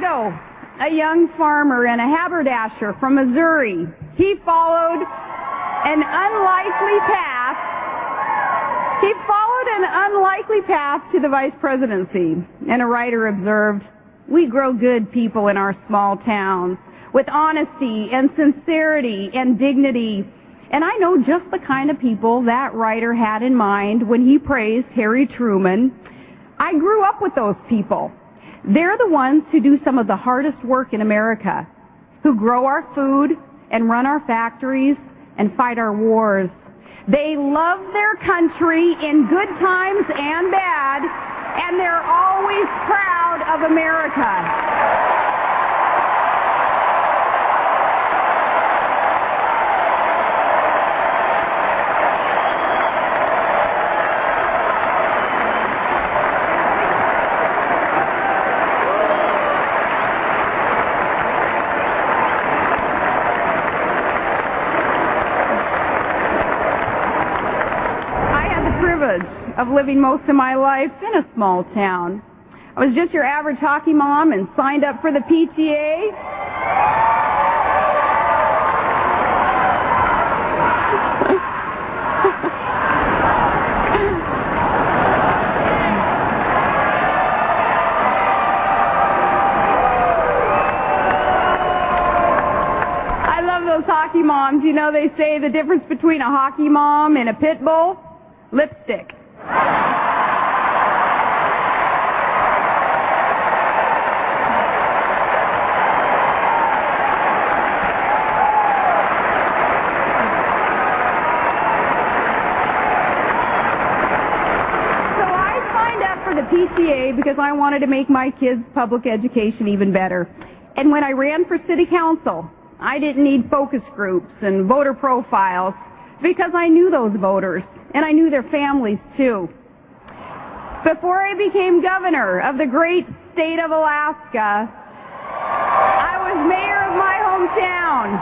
Ricardo, a young farmer and a haberdasher from Missouri. He followed an unlikely path. He followed an unlikely path to the vice presidency. And a writer observed, "We grow good people in our small towns with honesty and sincerity and dignity." And I know just the kind of people that writer had in mind when he praised Harry Truman. I grew up with those people. They're the ones who do some of the hardest work in America, who grow our food and run our factories and fight our wars. They love their country in good times and bad, and they're always proud of America. Of living most of my life in a small town. I was just your average hockey mom and signed up for the PTA. I love those hockey moms. You know, they say the difference between a hockey mom and a pit bull? Lipstick. The PTA because I wanted to make my kids' public education even better. And when I ran for city council, I didn't need focus groups and voter profiles because I knew those voters and I knew their families too. Before I became governor of the great state of Alaska, I was mayor of my hometown.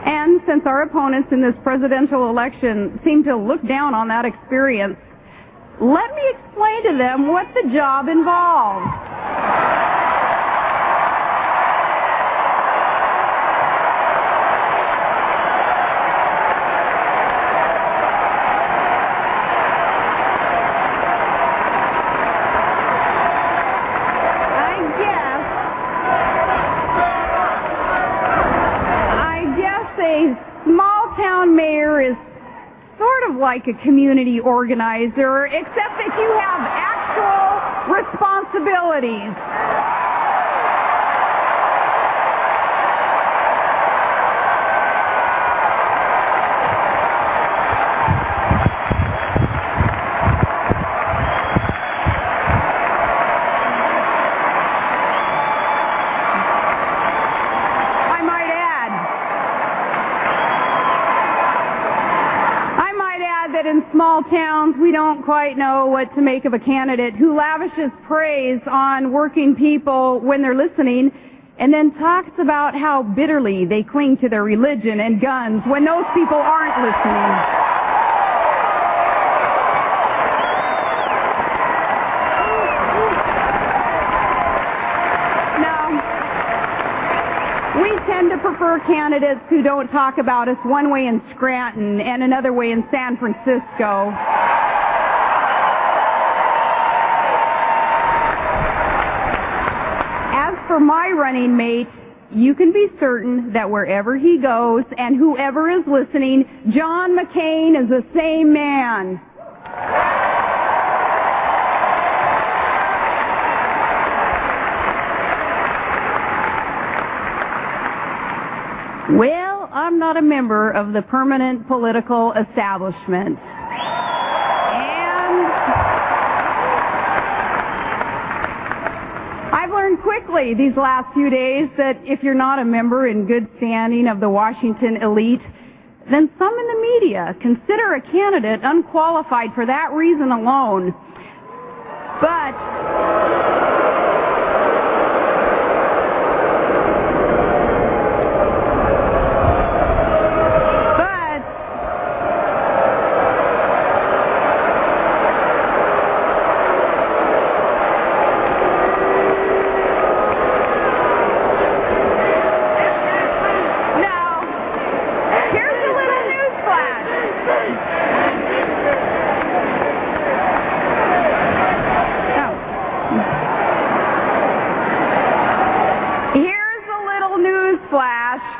And since our opponents in this presidential election seem to look down on that experience, let me explain to them what the job involves. I guess a small town mayor is sort of like a community organizer, except that you have actual responsibilities. That in small towns we don't quite know what to make of a candidate who lavishes praise on working people when they're listening and then talks about how bitterly they cling to their religion and guns when those people aren't listening. We tend to prefer candidates who don't talk about us one way in Scranton and another way in San Francisco. As for my running mate, you can be certain that wherever he goes and whoever is listening, John McCain is the same man. Well, I'm not a member of the permanent political establishment. And I've learned quickly these last few days that if you're not a member in good standing of the Washington elite, then some in the media consider a candidate unqualified for that reason alone. But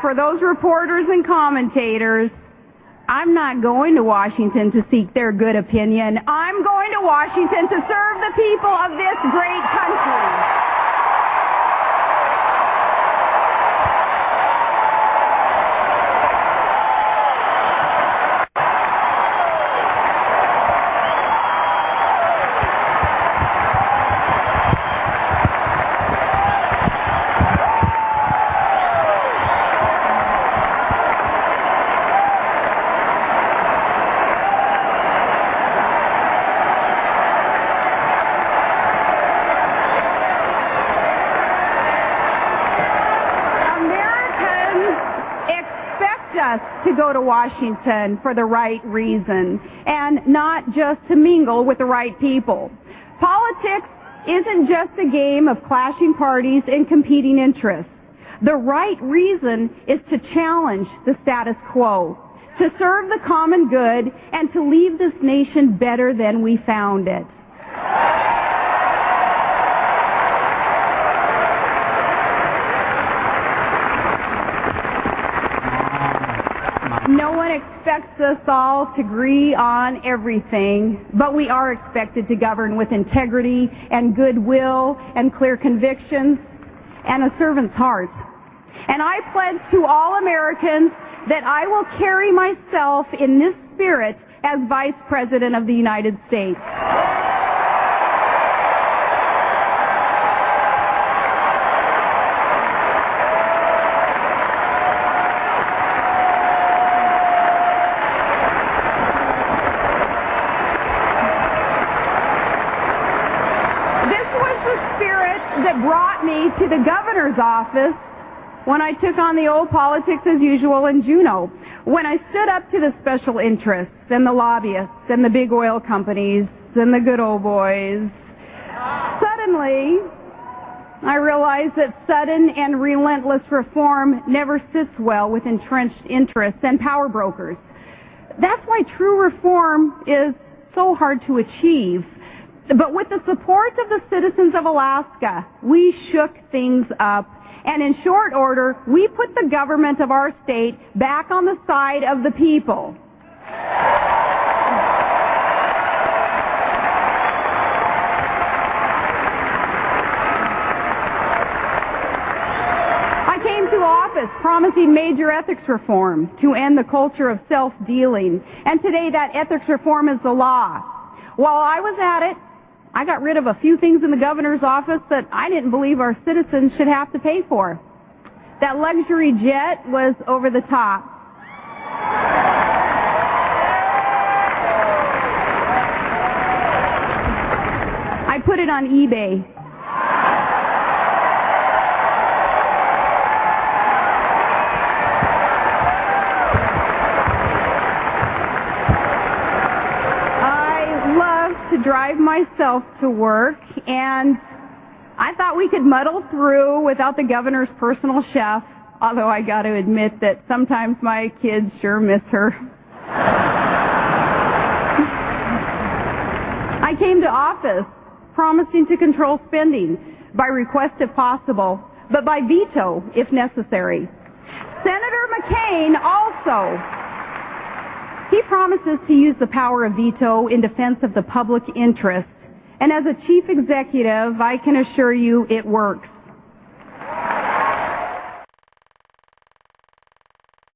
for those reporters and commentators, I'm not going to Washington to seek their good opinion. I'm going to Washington to serve the people of this great country. Us to go to Washington for the right reason and not just to mingle with the right people. Politics isn't just a game of clashing parties and competing interests. The right reason is to challenge the status quo, to serve the common good, and to leave this nation better than we found it. No one expects us all to agree on everything, but we are expected to govern with integrity and goodwill and clear convictions and a servant's heart. And I pledge to all Americans that I will carry myself in this spirit as Vice President of the United States. That brought me to the governor's office when I took on the old politics as usual in Juneau, when I stood up to the special interests and the lobbyists and the big oil companies and the good old boys. Suddenly, I realized that sudden and relentless reform never sits well with entrenched interests and power brokers. That's why true reform is so hard to achieve. But with the support of the citizens of Alaska, we shook things up. And in short order, we put the government of our state back on the side of the people. I came to office promising major ethics reform to end the culture of self-dealing. And today that ethics reform is the law. While I was at it, I got rid of a few things in the governor's office that I didn't believe our citizens should have to pay for. That luxury jet was over the top. I put it on eBay. To drive myself to work, and I thought we could muddle through without the governor's personal chef, although I got to admit that sometimes my kids sure miss her. I came to office promising to control spending by request if possible, but by veto if necessary. Senator McCain also he promises to use the power of veto in defense of the public interest. And as a chief executive, I can assure you it works.